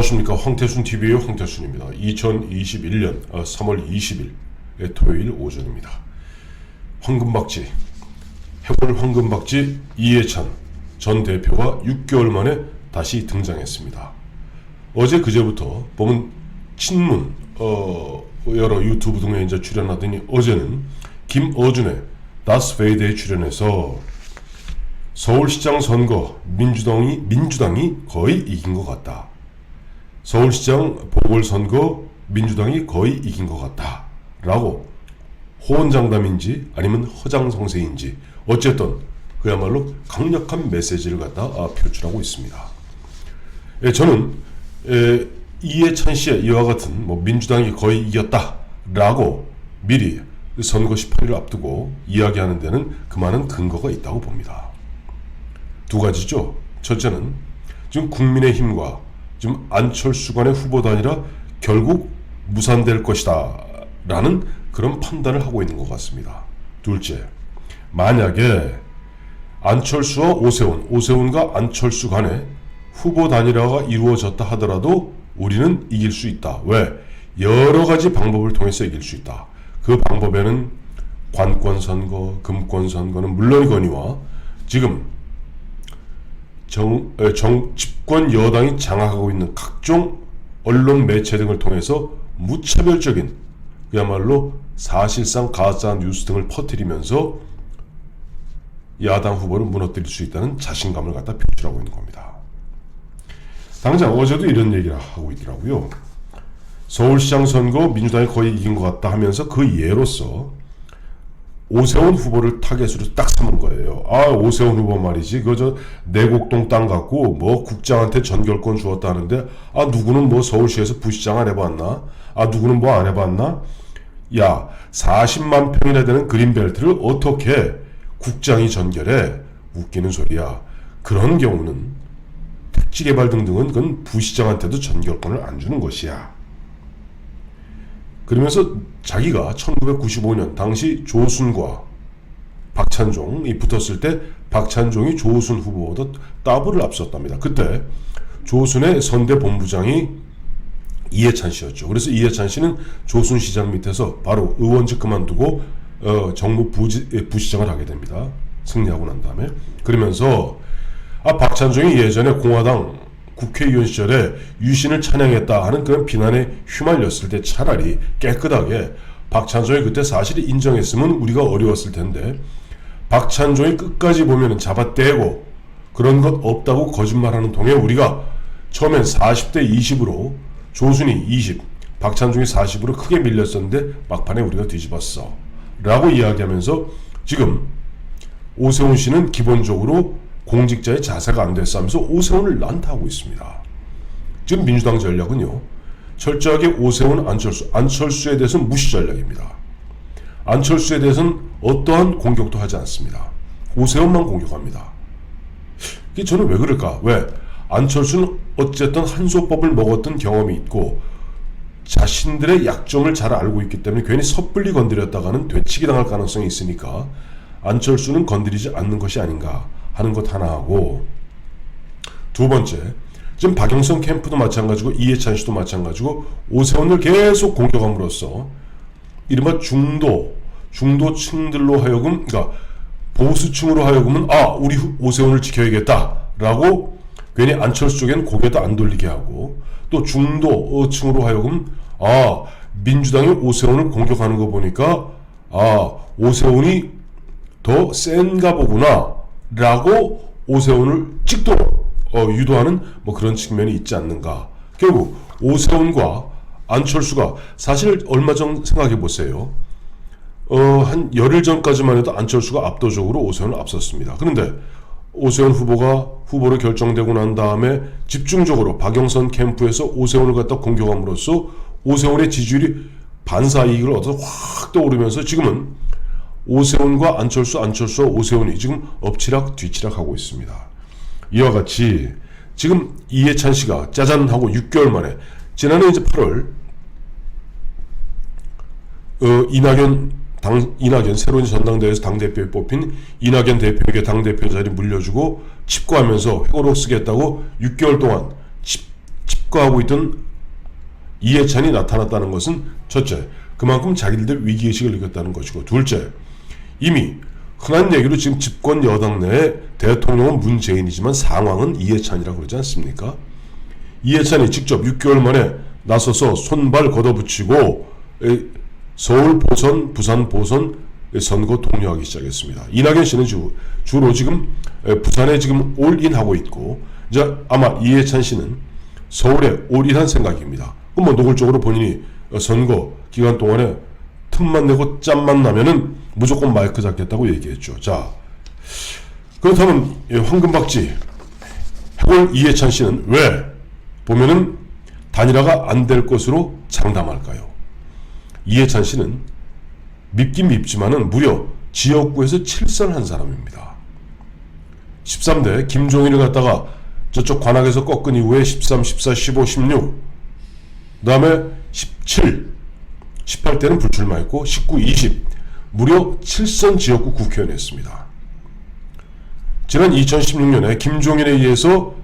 안녕하십니까. 황태순TV의 황태순입니다. 2021년 3월 20일 토요일 오전입니다. 황금박쥐, 해골 황금박쥐 이해찬 전 대표가 6개월 만에 다시 등장했습니다. 어제 그제부터 보면 친문 여러 유튜브 등에 이제 출연하더니 어제는 김어준의 다스베이더에 출연해서 서울시장 선거 민주당이 거의 이긴 것 같다. 서울시장 보궐선거 민주당이 거의 이긴 것 같다. 라고 호언장담인지 아니면 허장성세인지 어쨌든 그야말로 강력한 메시지를 갖다 표출하고 있습니다. 저는 이해찬 씨의 이와 같은 민주당이 거의 이겼다 라고 미리 선거 18일을 앞두고 이야기하는 데는 그만한 근거가 있다고 봅니다. 두 가지죠. 첫째는 지금 국민의힘과 지금 안철수 간의 후보 단일화 결국 무산될 것이다 라는 그런 판단을 하고 있는 것 같습니다. 둘째, 만약에 안철수와 오세훈과 안철수 간의 후보 단일화가 이루어졌다 하더라도 우리는 이길 수 있다. 왜? 여러 가지 방법을 통해서 이길 수 있다. 그 방법에는 관권선거, 금권선거는 물론이거니와 지금 집권 여당이 장악하고 있는 각종 언론 매체 등을 통해서 무차별적인 그야말로 사실상 가짜 뉴스 등을 퍼뜨리면서 야당 후보를 무너뜨릴 수 있다는 자신감을 갖다 표출하고 있는 겁니다. 당장 어제도 이런 얘기를 하고 있더라고요. 서울시장 선거 민주당이 거의 이긴 것 같다 하면서 그 예로서 오세훈 후보를 타겟으로 딱 삼은 거예요. 오세훈 후보 말이지 그저 내곡동 땅 갖고 국장한테 전결권 주었다 하는데 누구는 서울시에서 부시장 안 해봤나? 누구는 안 해봤나? 야, 40만 평이나 되는 그린벨트를 어떻게 국장이 전결해? 웃기는 소리야. 그런 경우는 택지개발 등등은 그건 부시장한테도 전결권을 안 주는 것이야. 그러면서 자기가 1995년 당시 조순과 박찬종이 붙었을 때 박찬종이 조순 후보보다 더블을 앞섰답니다. 그때 조순의 선대 본부장이 이해찬 씨였죠. 그래서 이해찬 씨는 조순 시장 밑에서 바로 의원직 그만두고 정무 부시장을 하게 됩니다. 승리하고 난 다음에. 그러면서 박찬종이 예전에 공화당 국회의원 시절에 유신을 찬양했다 하는 그런 비난에 휘말렸을 때 차라리 깨끗하게 박찬종이 그때 사실을 인정했으면 우리가 어려웠을 텐데 박찬종이 끝까지 보면 잡아떼고 그런 것 없다고 거짓말하는 통에 우리가 처음엔 40대 20으로 조순이 20, 박찬종이 40으로 크게 밀렸었는데 막판에 우리가 뒤집었어 라고 이야기하면서 지금 오세훈 씨는 기본적으로 공직자의 자세가 안 됐어 하면서 오세훈을 난타하고 있습니다. 지금 민주당 전략은요. 철저하게 오세훈, 안철수에 대해서는 무시 전략입니다. 안철수에 대해서는 어떠한 공격도 하지 않습니다. 오세훈만 공격합니다. 이게 저는 왜 그럴까? 왜? 안철수는 어쨌든 한소법을 먹었던 경험이 있고 자신들의 약점을 잘 알고 있기 때문에 괜히 섣불리 건드렸다가는 되치기 당할 가능성이 있으니까 안철수는 건드리지 않는 것이 아닌가 하는 것 하나 하고, 두 번째, 지금 박영선 캠프도 마찬가지고 이해찬 씨도 마찬가지고 오세훈을 계속 공격함으로써 이른바 중도층들로 하여금, 그러니까 보수층으로 하여금은 우리 오세훈을 지켜야겠다라고 괜히 안철수 쪽에는 고개도 안 돌리게 하고, 또 중도층으로 하여금 민주당이 오세훈을 공격하는 거 보니까 오세훈이 더 센가 보구나 라고 오세훈을 찍도록 유도하는 그런 측면이 있지 않는가. 결국 오세훈과 안철수가 사실 얼마 전 생각해 보세요. 한 열흘 전까지만 해도 안철수가 압도적으로 오세훈을 앞섰습니다. 그런데 오세훈 후보가 후보로 결정되고 난 다음에 집중적으로 박영선 캠프에서 오세훈을 갖다 공격함으로써 오세훈의 지지율이 반사이익을 얻어서 확 떠오르면서 지금은 오세훈과 안철수와 오세훈이 지금 엎치락 뒤치락 하고 있습니다. 이와 같이 지금 이해찬 씨가 짜잔 하고 6개월 만에 지난해 이제 8월 이낙연 새로운 전당대회에서 당대표에 뽑힌 이낙연 대표에게 당대표 자리 물려주고 칩거하면서 회고록 쓰겠다고 6개월 동안 촉구하고 있던 이해찬이 나타났다는 것은 첫째, 그만큼 자기들 위기의식을 느꼈다는 것이고, 둘째, 이미 흔한 얘기로 지금 집권 여당 내에 대통령은 문재인이지만 상황은 이해찬이라고 그러지 않습니까? 이해찬이 직접 6개월 만에 나서서 손발 걷어붙이고 서울 보선, 부산 보선 선거 독려하기 시작했습니다. 이낙연 씨는 주로 지금 부산에 지금 올인하고 있고, 이제 아마 이해찬 씨는 서울에 올인한 생각입니다. 그럼 뭐 노골적으로 본인이 선거 기간 동안에 틈만 내고 짬만 나면은 무조건 마이크 잡겠다고 얘기했죠. 자, 그렇다면 황금박쥐 해골 이해찬 씨는 왜 보면은 단일화가 안 될 것으로 장담할까요? 이해찬 씨는 밉긴 밉지만은 무려 지역구에서 7선한 사람입니다. 13대 김종인을 갖다가 저쪽 관악에서 꺾은 이후에 13, 14, 15, 16, 그 다음에 17, 18대는 불출마했고 19, 20 무려 7선 지역구 국회의원 했습니다. 지난 2016년에 김종인에 의해서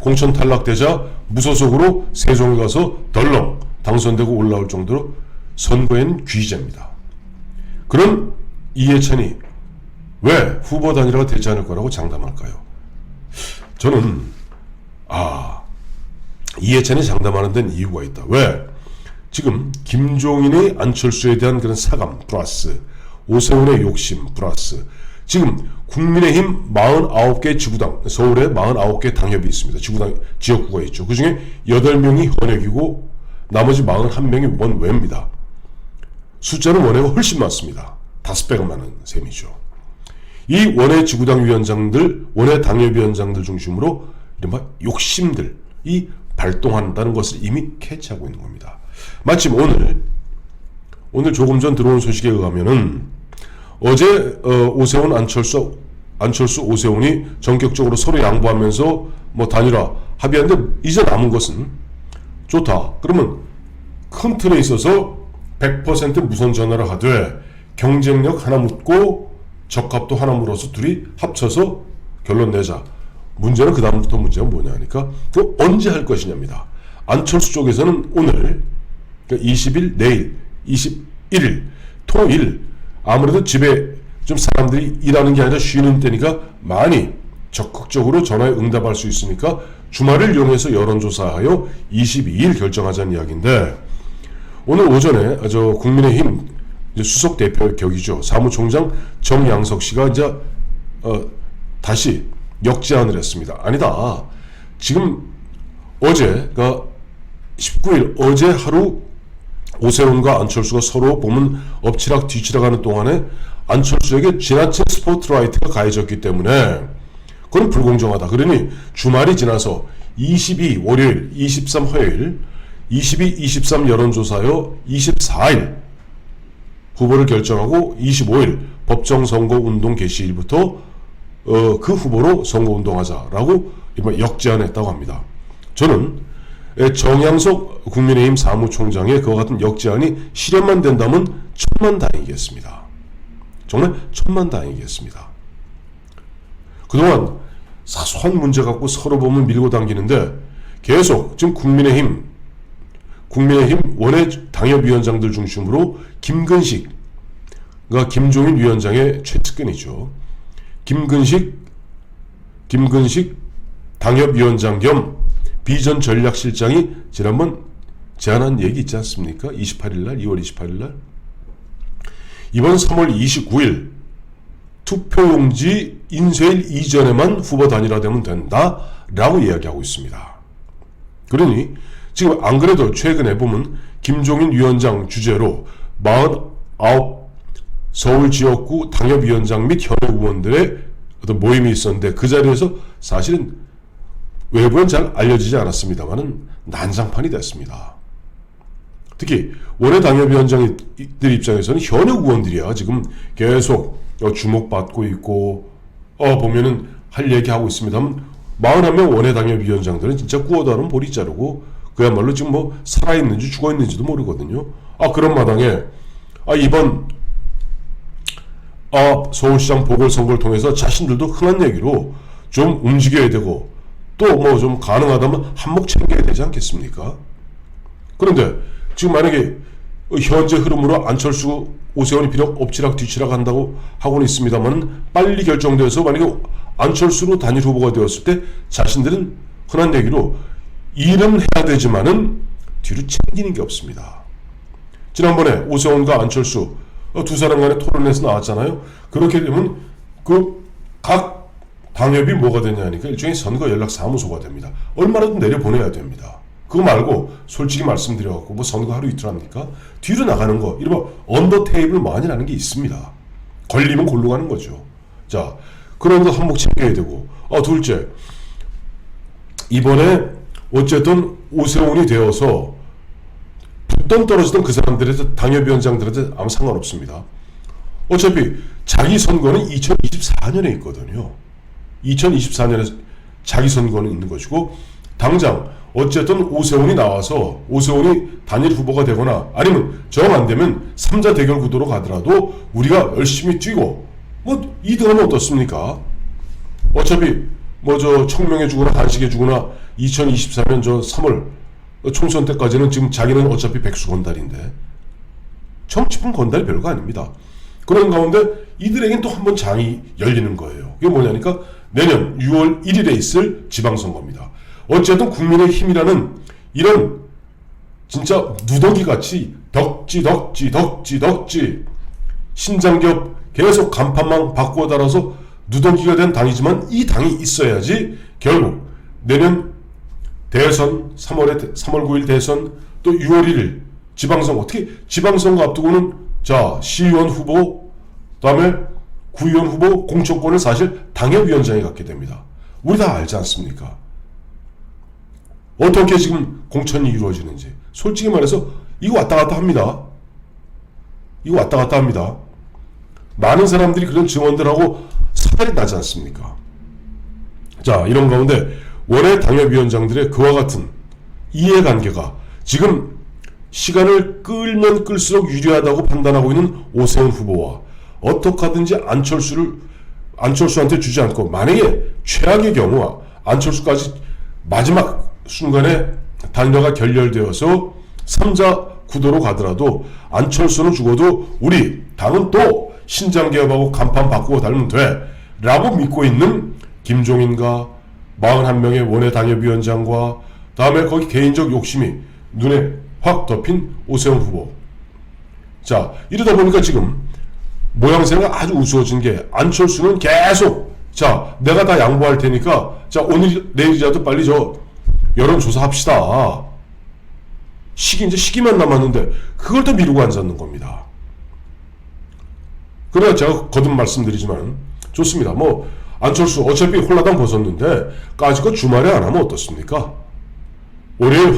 공천 탈락되자 무소속으로 세종에 가서 덜렁 당선되고 올라올 정도로 선거엔 귀재입니다. 그런 이해찬이 왜 후보 단일화가 되지 않을 거라고 장담할까요? 저는 이해찬이 장담하는 데는 이유가 있다. 왜? 지금 김종인의 안철수에 대한 그런 사감 플러스 오세훈의 욕심 플러스 지금 국민의힘 49개 지구당, 서울에 49개 당협이 있습니다. 지역구가 있죠. 그 중에 8명이 현역이고 나머지 41명이 원외입니다. 숫자는 원외가 훨씬 많습니다. 5배가 많은 셈이죠. 이 원외 지구당 위원장들, 원외 당협위원장들 중심으로 이른바 욕심들이 발동한다는 것을 이미 캐치하고 있는 겁니다. 마침 오늘 조금 전 들어온 소식에 의하면은 어제 오세훈 안철수 오세훈이 전격적으로 서로 양보하면서 뭐 단일화 합의하는데 이제 남은 것은 좋다. 그러면 큰 틀에 있어서 100% 무선 전화를 하되 경쟁력 하나 묻고 적합도 하나 물어서 둘이 합쳐서 결론 내자. 문제는 그 다음부터 문제가 뭐냐 하니까 그 언제 할 것이냐입니다. 안철수 쪽에서는 오늘 20일 내일 21일 토일 아무래도 집에 좀 사람들이 일하는 게 아니라 쉬는 때니까 많이 적극적으로 전화에 응답할 수 있으니까 주말을 이용해서 여론조사하여 22일 결정하자는 이야기인데 오늘 오전에 국민의힘 수석 대표 격이죠. 사무총장 정양석 씨가 이제 다시 역제안을 했습니다. 아니다. 지금 어제 19일 어제 하루 오세훈과 안철수가 서로 보면 엎치락 뒤치락 하는 동안에 안철수에게 지나친 스포트라이트가 가해졌기 때문에 그건 불공정하다. 그러니 주말이 지나서 22 월요일, 23 화요일, 22, 23 여론조사요 24일 후보를 결정하고 25일 법정선거운동 개시일부터 그 후보로 선거운동하자라고 역제안했다고 합니다. 저는 정양석 국민의힘 사무총장의 그와 같은 역제안이 실현만 된다면 천만다행이겠습니다. 정말 천만다행이겠습니다. 그동안 사소한 문제 갖고 서로 보면 밀고 당기는데 계속 지금 국민의힘 원외 당협위원장들 중심으로 김근식과 김종인 위원장의 최측근이죠. 김근식 당협위원장 겸 비전 전략실장이 지난번 제안한 얘기 있지 않습니까? 28일날 2월 28일날 이번 3월 29일 투표용지 인쇄일 이전에만 후보 단일화되면 된다라고 이야기하고 있습니다. 그러니 지금 안 그래도 최근에 보면 김종인 위원장 주재로 49 서울 지역구 당협위원장 및 현역 의원들의 어떤 모임이 있었는데 그 자리에서 사실은 외부엔 잘 알려지지 않았습니다만은 난장판이 됐습니다. 특히 원외 당협위원장들 입장에서는 현역 의원들이야 지금 계속 주목받고 있고 보면은 할 얘기하고 있습니다만 41명 원외 당협위원장들은 진짜 구워다는 보리 자르고 그야말로 지금 뭐 살아있는지 죽어있는지도 모르거든요. 그런 마당에 이번 서울시장 보궐선거를 통해서 자신들도 흔한 얘기로 좀 움직여야 되고 또 뭐 좀 가능하다면 한몫 챙겨야 되지 않겠습니까? 그런데 지금 만약에 현재 흐름으로 안철수, 오세훈이 비록 엎치락뒤치락 한다고 하고는 있습니다만 빨리 결정돼서 만약에 안철수로 단일 후보가 되었을 때 자신들은 흔한 얘기로 일은 해야 되지만은 뒤로 챙기는 게 없습니다. 지난번에 오세훈과 안철수 두 사람 간의 토론에서 나왔잖아요. 그렇게 되면 그 각 당협이 뭐가 되냐니까 일종의 선거 연락 사무소가 됩니다. 얼마라도 내려보내야 됩니다. 그거 말고 솔직히 말씀드려갖고 뭐 선거 하루 이틀 합니까? 뒤로 나가는 거 이른바 언더 테이블 만이라는 게 있습니다. 걸리면 골로 가는 거죠. 자, 그런 거 한몫 챙겨야 되고 둘째, 이번에 어쨌든 오세훈이 되어서 붙던 떨어지던 그 사람들한테 당협위원장들한테 아무 상관없습니다. 어차피 자기 선거는 2024년에 있거든요. 2024년에 자기 선거는 있는 것이고 당장 어쨌든 오세훈이 나와서 오세훈이 단일 후보가 되거나 아니면 정 안 되면 3자 대결 구도로 가더라도 우리가 열심히 뛰고 뭐 2등하면 어떻습니까? 어차피 뭐 저 청명해 주거나 단식해 주거나 2024년 저 3월 총선 때까지는 지금 자기는 어차피 백수 건달인데 정치품 건달이 별거 아닙니다. 그런 가운데 이들에겐 또 한 번 장이 열리는 거예요. 그게 뭐냐니까 내년 6월 1일에 있을 지방선거입니다. 어쨌든 국민의힘이라는 이런 진짜 누더기같이 덕지 신장기업 계속 간판만 바꾸어 달아서 누더기가 된 당이지만 이 당이 있어야지 결국 내년 대선 3월 9일 대선 또 6월 1일 지방선거 어떻게 지방선거 앞두고는 자 시의원 후보 그다음에 구의원 후보 공천권을 사실 당협위원장이 갖게 됩니다. 우리 다 알지 않습니까? 어떻게 지금 공천이 이루어지는지 솔직히 말해서 이거 왔다 갔다 합니다. 이거 왔다 갔다 합니다. 많은 사람들이 그런 증언들하고 사달이 나지 않습니까? 자, 이런 가운데 원외 당협위원장들의 그와 같은 이해관계가 지금 시간을 끌면 끌수록 유리하다고 판단하고 있는 오세훈 후보와 어떻게 하든지 안철수한테 주지 않고 만약에 최악의 경우 안철수까지 마지막 순간에 단일화가 결렬되어서 3자 구도로 가더라도 안철수는 죽어도 우리 당은 또 신장개업하고 간판 바꾸고 달면 돼 라고 믿고 있는 김종인과 41명의 원외 당협위원장과 다음에 거기 개인적 욕심이 눈에 확 덮인 오세훈 후보. 자, 이러다 보니까 지금 모양새가 아주 우스워진 게 안철수는 계속 자 내가 다 양보할 테니까 자 오늘 내일이라도 빨리 저 여론조사 합시다. 이제 시기만 남았는데 그걸 더 미루고 앉았는 겁니다. 그래야 제가 거듭 말씀드리지만 좋습니다. 뭐 안철수 어차피 홀라당 벗었는데 까짓거 주말에 안 하면 어떻습니까? 월요일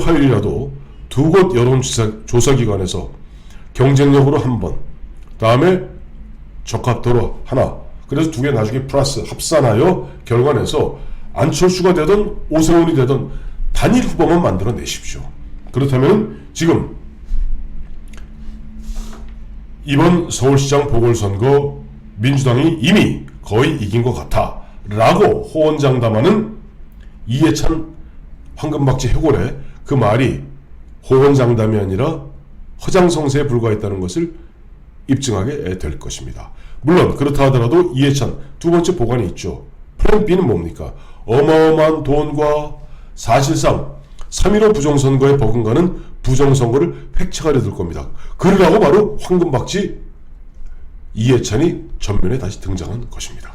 화요일이라도 두 곳 여론조사기관에서 경쟁력으로 한 번, 다음에 적합도로 하나, 그래서 두 개 나중에 플러스 합산하여 결과내서 안철수가 되든 오세훈이 되든 단일 후보만 만들어 내십시오. 그렇다면 지금 이번 서울시장 보궐선거 민주당이 이미 거의 이긴 것 같아 라고 호언장담하는 이해찬 황금박쥐 해골의 그 말이 호언장담이 아니라 허장성세에 불과했다는 것을 입증하게 될 것입니다. 물론 그렇다 하더라도 이해찬 두 번째 보관이 있죠. 플랜 B는 뭡니까? 어마어마한 돈과 사실상 3.15 부정선거에 버금가는 부정선거를 획책하려 들 겁니다. 그러라고 바로 황금박쥐 이해찬이 전면에 다시 등장한 것입니다.